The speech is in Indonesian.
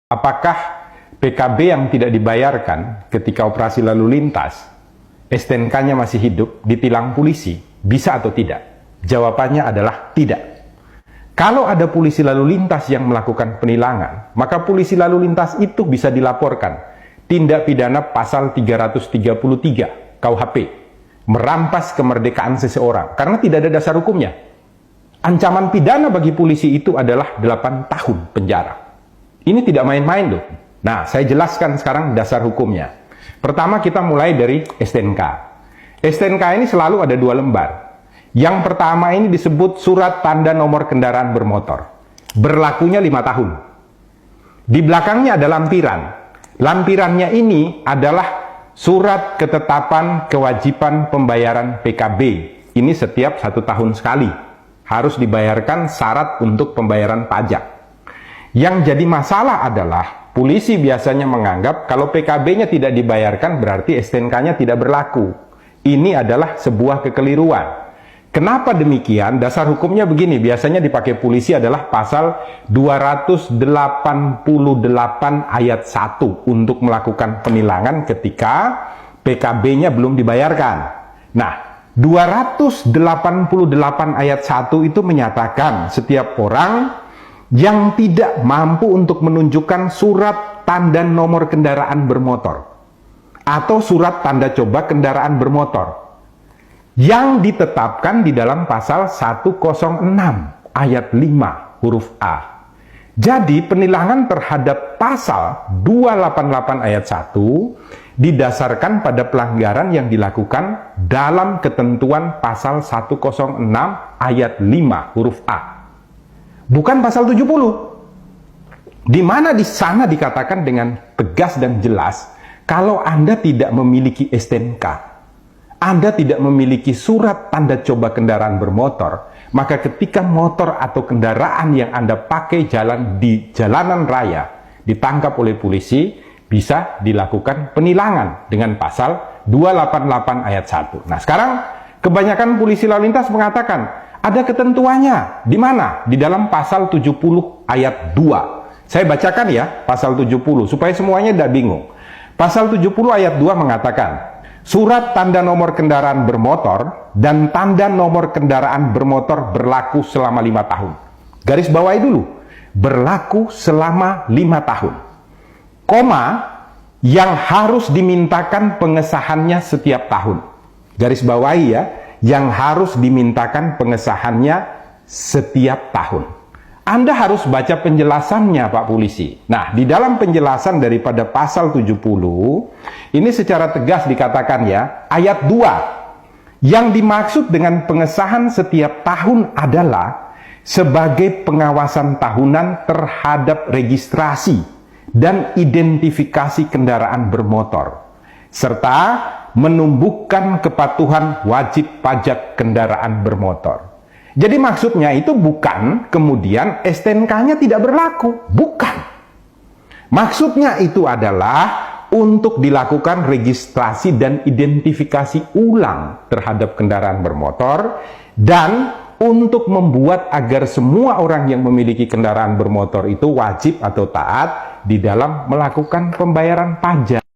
Apakah PKB yang tidak dibayarkan ketika operasi lalu lintas, STNK-nya masih hidup, ditilang polisi, bisa atau tidak? Jawabannya adalah tidak. Kalau ada polisi lalu lintas yang melakukan penilangan, maka polisi lalu lintas itu bisa dilaporkan tindak pidana pasal 333 KUHP, merampas kemerdekaan seseorang, karena tidak ada dasar hukumnya. Ancaman pidana bagi polisi itu adalah 8 tahun penjara. Ini tidak main-main loh. Nah, saya jelaskan sekarang dasar hukumnya. Pertama kita mulai dari STNK. STNK ini selalu ada 2 lembar. Yang pertama ini disebut surat tanda nomor kendaraan bermotor. Berlakunya 5 tahun. Di belakangnya ada lampiran. Lampirannya ini adalah surat ketetapan kewajiban pembayaran PKB. Ini setiap 1 tahun sekali. Harus dibayarkan syarat untuk pembayaran pajak. Yang jadi masalah adalah polisi biasanya menganggap kalau PKB-nya tidak dibayarkan berarti STNK-nya tidak berlaku. Ini adalah sebuah kekeliruan. Kenapa demikian? Dasar hukumnya begini, biasanya dipakai polisi adalah pasal 288 ayat 1 untuk melakukan penilangan ketika PKB-nya belum dibayarkan. Nah, 288 ayat 1 itu menyatakan setiap orang yang tidak mampu untuk menunjukkan surat tanda nomor kendaraan bermotor atau surat tanda coba kendaraan bermotor yang ditetapkan di dalam pasal 106 ayat 5 huruf A. Jadi penilangan terhadap pasal 288 ayat 1 didasarkan pada pelanggaran yang dilakukan dalam ketentuan pasal 106 ayat 5 huruf A. Bukan pasal 70. Di mana di sana dikatakan dengan tegas dan jelas, kalau Anda tidak memiliki STNK, Anda tidak memiliki surat tanda coba kendaraan bermotor, maka ketika motor atau kendaraan yang Anda pakai jalan di jalanan raya ditangkap oleh polisi, bisa dilakukan penilangan dengan pasal 288 ayat 1. Nah, sekarang kebanyakan polisi lalu lintas mengatakan ada ketentuannya. Di mana? Di dalam pasal 70 ayat 2. Saya bacakan ya, pasal 70, supaya semuanya tidak bingung. Pasal 70 ayat 2 mengatakan, surat tanda nomor kendaraan bermotor dan tanda nomor kendaraan bermotor berlaku selama 5 tahun. Garis bawahi dulu, berlaku selama 5 tahun. Koma, yang harus dimintakan pengesahannya setiap tahun. Garis bawahi ya, yang harus dimintakan pengesahannya setiap tahun. Anda harus baca penjelasannya Pak Polisi. Nah, di dalam penjelasan daripada pasal 70, ini secara tegas dikatakan ya, ayat 2, yang dimaksud dengan pengesahan setiap tahun adalah sebagai pengawasan tahunan terhadap registrasi dan identifikasi kendaraan bermotor, serta menumbuhkan kepatuhan wajib pajak kendaraan bermotor. Jadi maksudnya itu bukan kemudian STNK-nya tidak berlaku, bukan. Maksudnya itu adalah untuk dilakukan registrasi dan identifikasi ulang terhadap kendaraan bermotor dan untuk membuat agar semua orang yang memiliki kendaraan bermotor itu wajib atau taat di dalam melakukan pembayaran pajak.